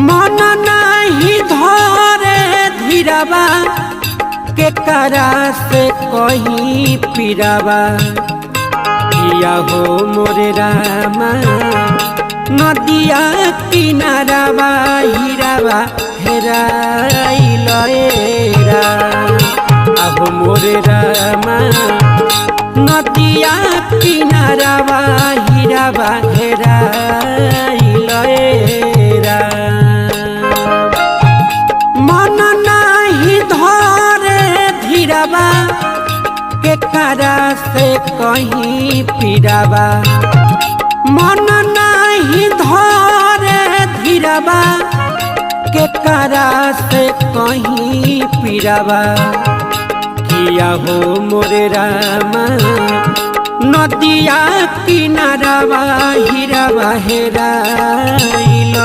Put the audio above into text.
मन नहीं धरे धीराबा के करा से कहीं पीराबा किया हो मोरे रामा नदिया किनाराबा हीराबा हेराइल रा अब मोरे रामा नदिया किनाराबा हीराबा हेराइल रा मन नहीं धरे धीराबा के करा से कहीं पीराबा मन नहीं धरे धीराबा के करा से कहीं पीराबा किया हो मोरे रामा नदिया किनाराबा हीराबा हेराइल